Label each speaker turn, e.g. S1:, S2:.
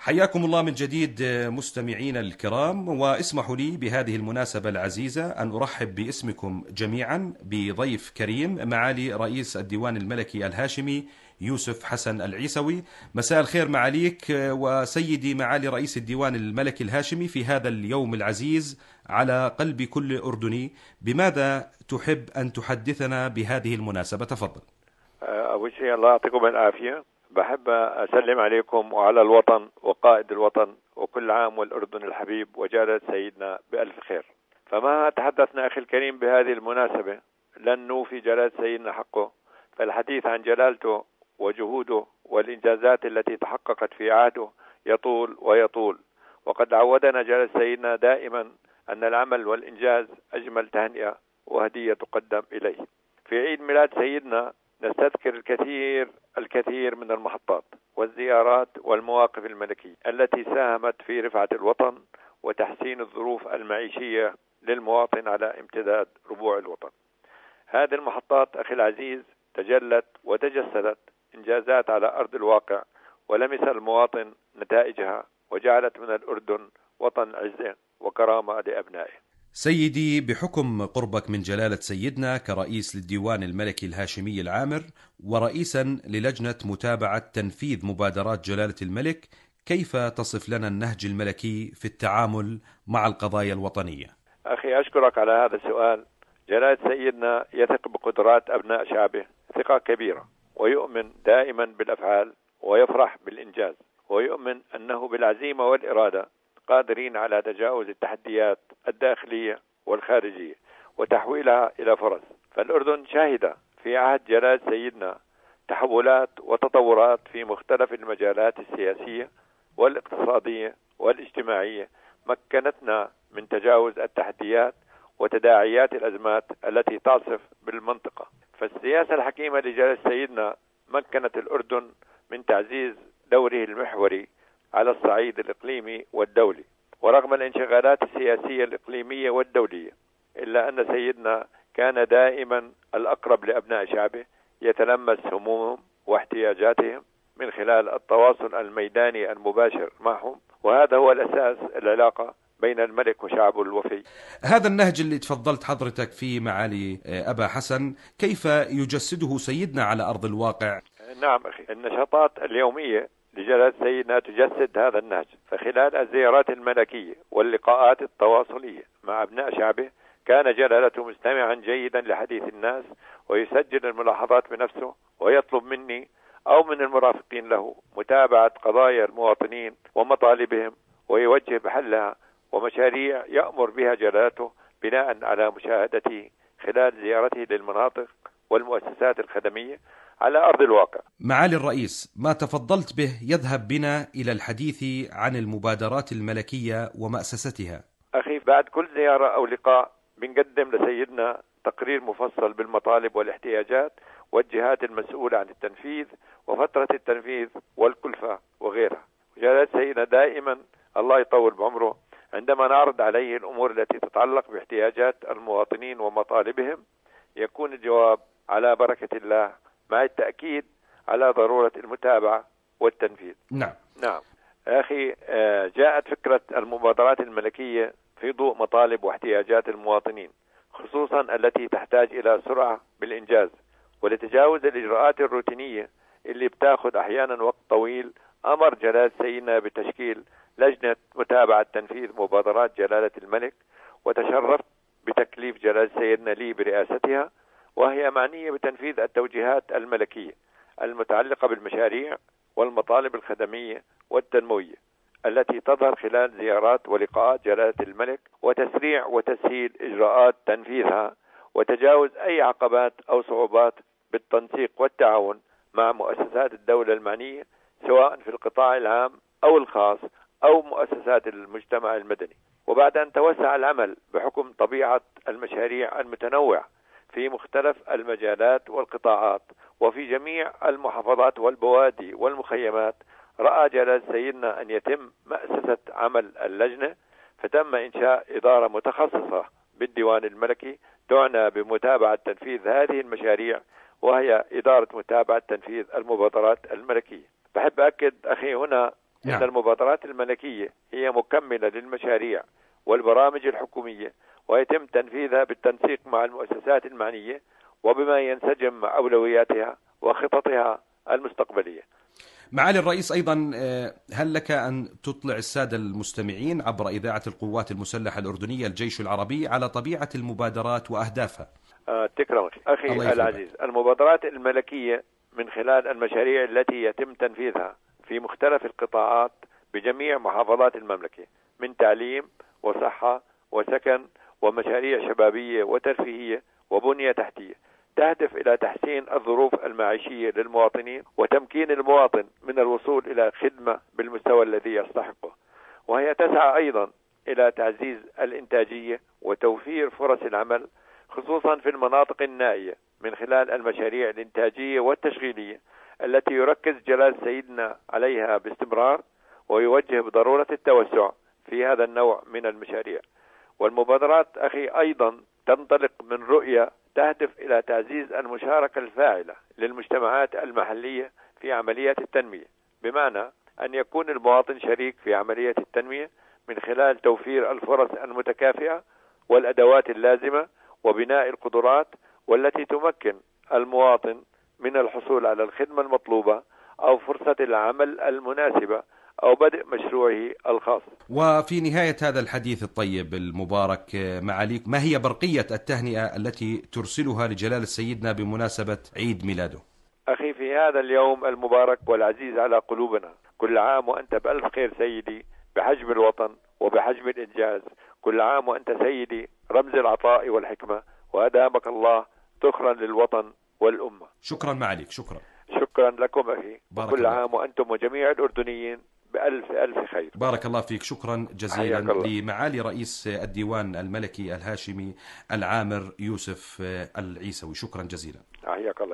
S1: حياكم الله من جديد مستمعينا الكرام، واسمحوا لي بهذه المناسبة العزيزة أن أرحب باسمكم جميعا بضيف كريم معالي رئيس الديوان الملكي الهاشمي يوسف حسن العيسوي. مساء الخير معاليك وسيدي معالي رئيس الديوان الملكي الهاشمي في هذا اليوم العزيز على قلب كل أردني. بماذا تحب أن تحدثنا بهذه المناسبة؟ تفضل.
S2: أول شيء الله يعطيكم العافية. بحب أسلم عليكم وعلى الوطن وقائد الوطن، وكل عام والأردن الحبيب وجلالة سيدنا بألف خير. فما تحدثنا أخي الكريم بهذه المناسبة لن نوفي جلالة سيدنا حقه، فالحديث عن جلالته وجهوده والإنجازات التي تحققت في عهده يطول ويطول. وقد عودنا جلالة سيدنا دائما أن العمل والإنجاز أجمل تهنئة وهدية تقدم إليه. في عيد ميلاد سيدنا نستذكر الكثير من المحطات والزيارات والمواقف الملكية التي ساهمت في رفعة الوطن وتحسين الظروف المعيشية للمواطن على امتداد ربوع الوطن. هذه المحطات أخي العزيز تجلت وتجسدت إنجازات على أرض الواقع، ولمس المواطن نتائجها، وجعلت من الأردن وطن عزة وكرامة لأبنائه.
S1: سيدي، بحكم قربك من جلالة سيدنا كرئيس للديوان الملكي الهاشمي العامر ورئيسا للجنة متابعة تنفيذ مبادرات جلالة الملك، كيف تصف لنا النهج الملكي في التعامل مع القضايا الوطنية؟
S2: أخي أشكرك على هذا السؤال. جلالة سيدنا يثق بقدرات أبناء شعبه ثقة كبيرة، ويؤمن دائما بالأفعال ويفرح بالإنجاز، ويؤمن أنه بالعزيمة والإرادة قادرين على تجاوز التحديات الداخلية والخارجية وتحويلها إلى فرص. فالأردن شهد في عهد جلالة سيدنا تحولات وتطورات في مختلف المجالات السياسية والاقتصادية والاجتماعية مكنتنا من تجاوز التحديات وتداعيات الأزمات التي تعصف بالمنطقة. فالسياسة الحكيمة لجلالة سيدنا مكنت الأردن من تعزيز دوره المحوري على الصعيد الإقليمي والدولي. ورغم الانشغالات السياسية الإقليمية والدولية، إلا أن سيدنا كان دائما الأقرب لأبناء شعبه، يتلمس همومهم واحتياجاتهم من خلال التواصل الميداني المباشر معهم، وهذا هو الأساس العلاقة بين الملك وشعبه الوفي.
S1: هذا النهج اللي تفضلت حضرتك فيه معالي أبا حسن، كيف يجسده سيدنا على أرض الواقع؟
S2: نعم أخي، النشاطات اليومية لجلالة سيدنا تجسد هذا النهج. فخلال الزيارات الملكية واللقاءات التواصلية مع أبناء شعبه كان جلالته مستمعا جيدا لحديث الناس، ويسجل الملاحظات بنفسه، ويطلب مني أو من المرافقين له متابعة قضايا المواطنين ومطالبهم، ويوجه بحلها ومشاريع يأمر بها جلالته بناء على مشاهدته خلال زيارته للمناطق والمؤسسات الخدمية على أرض الواقع.
S1: معالي الرئيس، ما تفضلت به يذهب بنا إلى الحديث عن المبادرات الملكية ومأسستها.
S2: أخي، بعد كل زيارة أو لقاء بنقدم لسيدنا تقرير مفصل بالمطالب والاحتياجات والجهات المسؤولة عن التنفيذ وفترة التنفيذ والكلفة وغيرها. جلالة سيدنا دائما الله يطول بعمره عندما نعرض عليه الأمور التي تتعلق باحتياجات المواطنين ومطالبهم يكون الجواب على بركة الله، مع التأكيد على ضرورة المتابعة والتنفيذ. نعم أخي، جاءت فكرة المبادرات الملكية في ضوء مطالب واحتياجات المواطنين، خصوصا التي تحتاج إلى سرعة بالإنجاز، ولتجاوز الإجراءات الروتينية اللي بتاخذ أحيانا وقت طويل. أمر جلالة سيدنا بتشكيل لجنة متابعة تنفيذ مبادرات جلالة الملك، وتشرفت بتكليف جلالة سيدنا لي برئاستها، وهي معنية بتنفيذ التوجيهات الملكية المتعلقة بالمشاريع والمطالب الخدمية والتنموية التي تظهر خلال زيارات ولقاءات جلالة الملك، وتسريع وتسهيل إجراءات تنفيذها، وتجاوز أي عقبات أو صعوبات بالتنسيق والتعاون مع مؤسسات الدولة المعنية، سواء في القطاع العام أو الخاص أو مؤسسات المجتمع المدني. وبعد أن توسع العمل بحكم طبيعة المشاريع المتنوعة في مختلف المجالات والقطاعات وفي جميع المحافظات والبوادي والمخيمات، رأى جلالة سيدنا أن يتم مأسسة عمل اللجنة، فتم إنشاء إدارة متخصصة بالديوان الملكي تعنى بمتابعة تنفيذ هذه المشاريع، وهي إدارة متابعة تنفيذ المبادرات الملكية. بحب أكد أخي هنا
S1: نعم.
S2: إن المبادرات الملكية هي مكملة للمشاريع والبرامج الحكومية، ويتم تنفيذها بالتنسيق مع المؤسسات المعنية وبما ينسجم مع أولوياتها وخططها المستقبلية.
S1: معالي الرئيس، أيضا هل لك أن تطلع السادة المستمعين عبر إذاعة القوات المسلحة الأردنية الجيش العربي على طبيعة المبادرات وأهدافها؟
S2: تكرمك أخي العزيز. المبادرات الملكية من خلال المشاريع التي يتم تنفيذها في مختلف القطاعات بجميع محافظات المملكة، من تعليم وصحة وسكن ومشاريع شبابية وترفيهية وبنية تحتية، تهدف إلى تحسين الظروف المعيشية للمواطنين وتمكين المواطن من الوصول إلى خدمة بالمستوى الذي يستحقه. وهي تسعى أيضا إلى تعزيز الإنتاجية وتوفير فرص العمل، خصوصا في المناطق النائية، من خلال المشاريع الإنتاجية والتشغيلية التي يركز جلال سيدنا عليها باستمرار، ويوجه بضرورة التوسع في هذا النوع من المشاريع. والمبادرات أخي أيضا تنطلق من رؤية تهدف إلى تعزيز المشاركة الفاعلة للمجتمعات المحلية في عملية التنمية، بمعنى أن يكون المواطن شريك في عملية التنمية من خلال توفير الفرص المتكافئة والأدوات اللازمة وبناء القدرات والتي تمكن المواطن من الحصول على الخدمة المطلوبة أو فرصة العمل المناسبة أو بدء مشروعه الخاص.
S1: وفي نهاية هذا الحديث الطيب المبارك معاليك، ما هي برقية التهنئة التي ترسلها لجلالة سيدنا بمناسبة عيد ميلاده؟
S2: أخي في هذا اليوم المبارك والعزيز على قلوبنا، كل عام وأنت بألف خير سيدي، بحجم الوطن وبحجم الإنجاز. كل عام وأنت سيدي رمز العطاء والحكمة، وأدامك الله ذخرا للوطن والأمة.
S1: شكرا معاليك. شكرا
S2: لكم أخي، كل عام وأنتم وجميع الأردنيين بألف ألف خير.
S1: بارك الله فيك. شكرا جزيلا لمعالي رئيس الديوان الملكي الهاشمي العامر يوسف العيسوي. شكرا جزيلا.
S2: حياك الله.